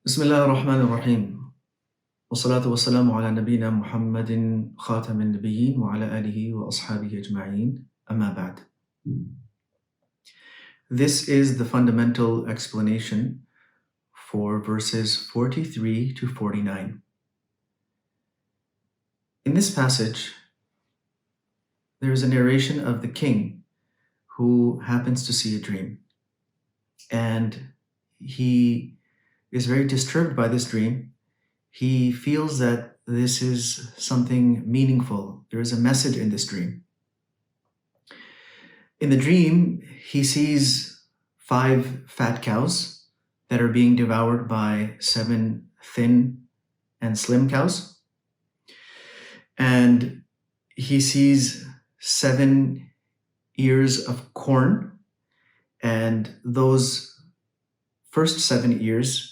بسم الله الرحمن الرحيم والصلاة والسلام على نبينا محمد خاتم النبيين وعلى آله وأصحابه أجمعين أما بعد. This is the fundamental explanation for verses 43 to 49. In this passage, there is a narration of the king who happens to see a dream. And he is very disturbed by this dream. He feels that this is something meaningful. There is a message in this dream. In the dream, he sees 5 fat cows that are being devoured by 7 thin and slim cows. And he sees 7 ears of corn, and those first 7 ears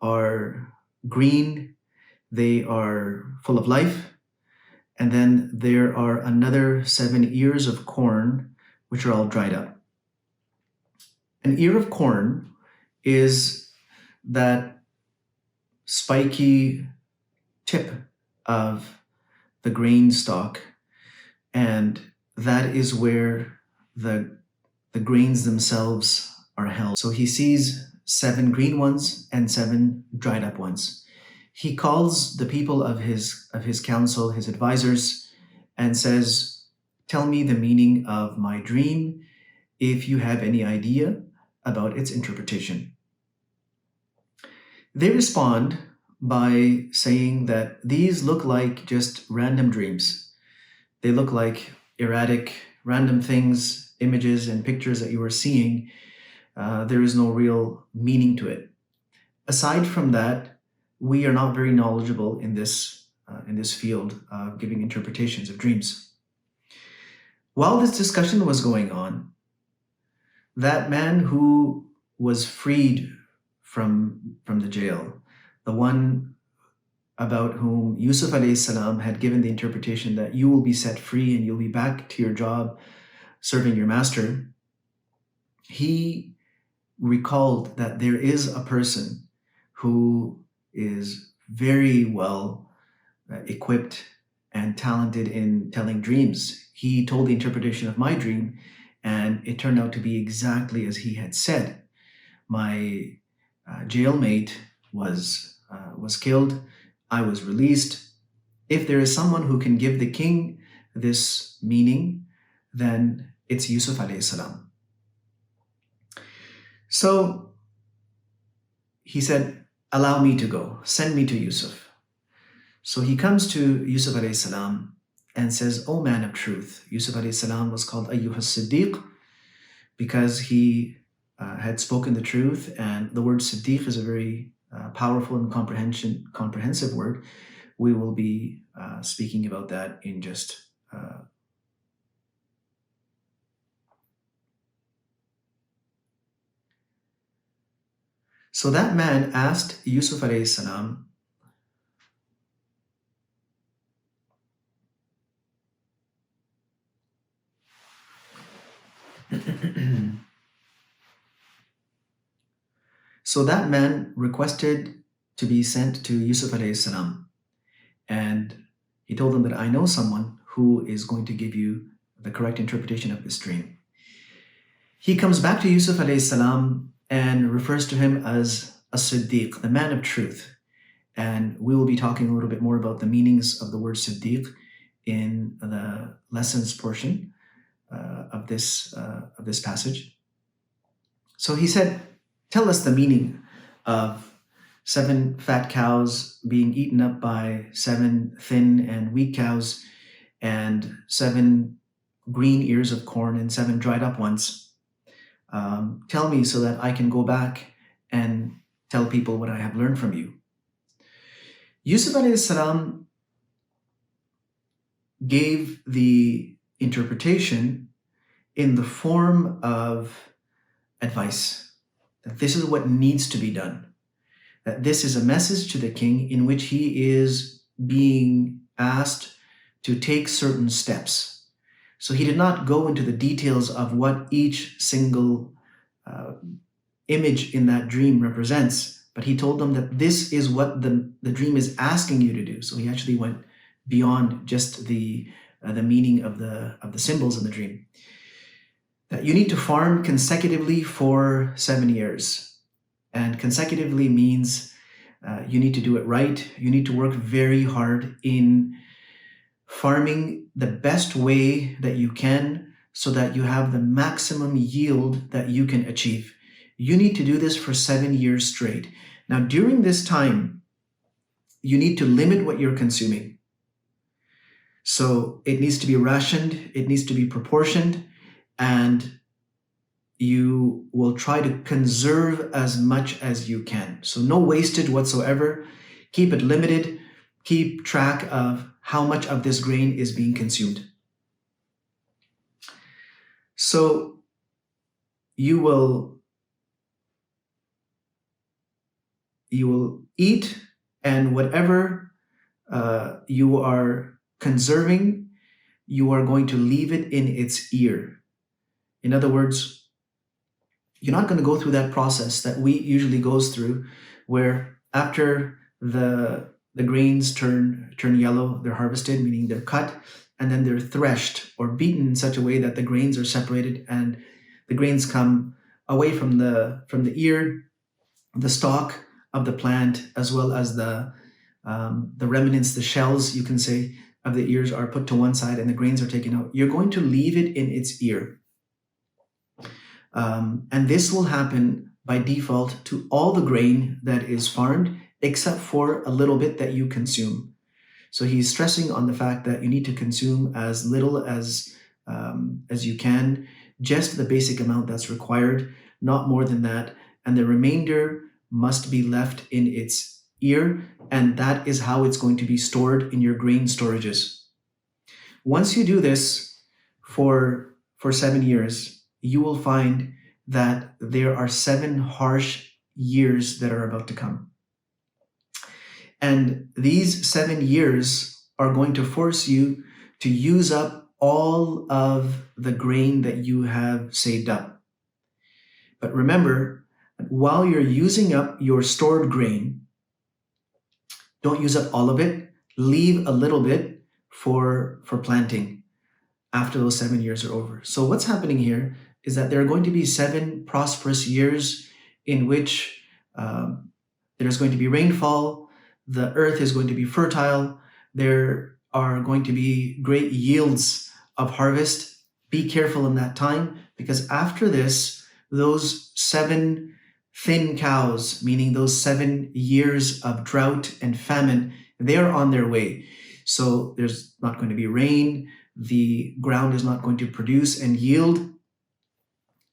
are green, they are full of life, and then there are another 7 ears of corn which are all dried up. An ear of corn is that spiky tip of the grain stalk, and that is where the grains themselves are held. So he sees 7 green ones and 7 dried up ones. He calls the people of his council, his advisors, and says, "Tell me the meaning of my dream if you have any idea about its interpretation." They respond by saying that these look like just random dreams. They look like erratic, random things, images and pictures that you are seeing. There is no real meaning to it. Aside from that, we are not very knowledgeable in this field of giving interpretations of dreams. While this discussion was going on, that man who was freed from the jail, the one about whom Yusuf alayhi salam had given the interpretation that you will be set free and you'll be back to your job serving your master, he recalled that there is a person who is very well equipped and talented in telling dreams. He told the interpretation of my dream, and it turned out to be exactly as he had said. My jailmate was killed. I was released. If there is someone who can give the king this meaning, then it's Yusuf alayhi salam. So he said, "Allow me to go. Send me to Yusuf." So he comes to Yusuf alayhi salam and says, "O man of truth." Yusuf alayhi salam was called Ayyuha Siddiq because he had spoken the truth, and the word Siddiq is a very powerful and comprehensive word. We will be speaking about that in just So that man asked Yusuf alayhi salam, so that man requested to be sent to Yusuf alayhi salam, and he told him that I know someone who is going to give you the correct interpretation of this dream. He comes back to Yusuf alayhi salam and refers to him as a Siddiq, the man of truth. And we will be talking a little bit more about the meanings of the word Siddiq in the lessons portion of this passage. So he said, "Tell us the meaning of 7 fat cows being eaten up by 7 thin and weak cows, and 7 green ears of corn and 7 dried up ones. Tell me so that I can go back and tell people what I have learned from you." Yusuf alayhi salam gave the interpretation in the form of advice, that this is what needs to be done, that this is a message to the king in which he is being asked to take certain steps. So he did not go into the details of what each single image in that dream represents, but he told them that this is what the dream is asking you to do. So he actually went beyond just the meaning of the symbols in the dream. That you need to farm consecutively for 7 years. And consecutively means you need to do it right. You need to work very hard in farming the best way that you can so that you have the maximum yield that you can achieve. You need to do this for 7 years straight. Now, during this time, you need to limit what you're consuming. So it needs to be rationed, it needs to be proportioned, and you will try to conserve as much as you can. So no wastage whatsoever. Keep it limited. Keep track of how much of this grain is being consumed. So you will eat, and whatever you are conserving, you are going to leave it in its ear. In other words, you're not going to go through that process that wheat usually goes through, where after the grains turn yellow, they're harvested, meaning they're cut, and then they're threshed or beaten in such a way that the grains are separated and the grains come away from the ear, the stalk of the plant, as well as the remnants, the shells, you can say, of the ears are put to one side and the grains are taken out. You're going to leave it in its ear. And this will happen by default to all the grain that is farmed, except for a little bit that you consume. So he's stressing on the fact that you need to consume as little as you can, just the basic amount that's required, not more than that. And the remainder must be left in its ear, and that is how it's going to be stored in your grain storages. Once you do this for 7 years, you will find that there are 7 harsh years that are about to come. And these 7 years are going to force you to use up all of the grain that you have saved up. But remember, while you're using up your stored grain, don't use up all of it. Leave a little bit for planting after those 7 years are over. So what's happening here is that there are going to be 7 prosperous years in which there's going to be rainfall, the earth is going to be fertile, there are going to be great yields of harvest. Be careful in that time, because after this, those 7 thin cows, meaning those 7 years of drought and famine, they are on their way. So there's not going to be rain, the ground is not going to produce and yield.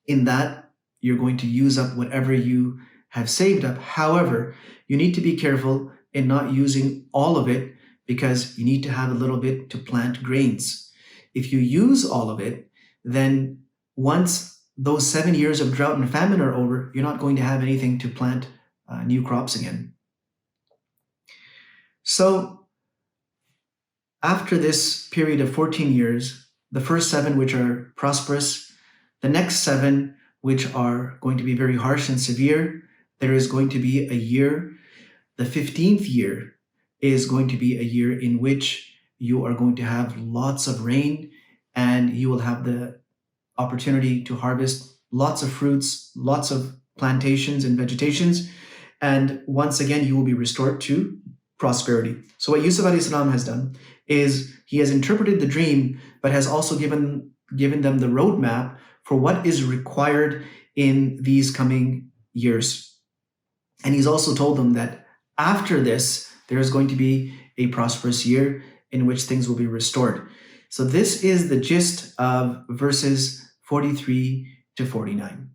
In that, you're going to use up whatever you have saved up. However, you need to be careful in not using all of it, because you need to have a little bit to plant grains. If you use all of it, then once those 7 years of drought and famine are over, you're not going to have anything to plant new crops again. So after this period of 14 years, the first 7 which are prosperous, the next 7 which are going to be very harsh and severe, there is going to be a year. The 15th year is going to be a year in which you are going to have lots of rain, and you will have the opportunity to harvest lots of fruits, lots of plantations and vegetations, and once again you will be restored to prosperity. So what Yusuf alayhi salam has done is he has interpreted the dream, but has also given them the roadmap for what is required in these coming years. And he's also told them that after this, there is going to be a prosperous year in which things will be restored. So this is the gist of verses 43 to 49.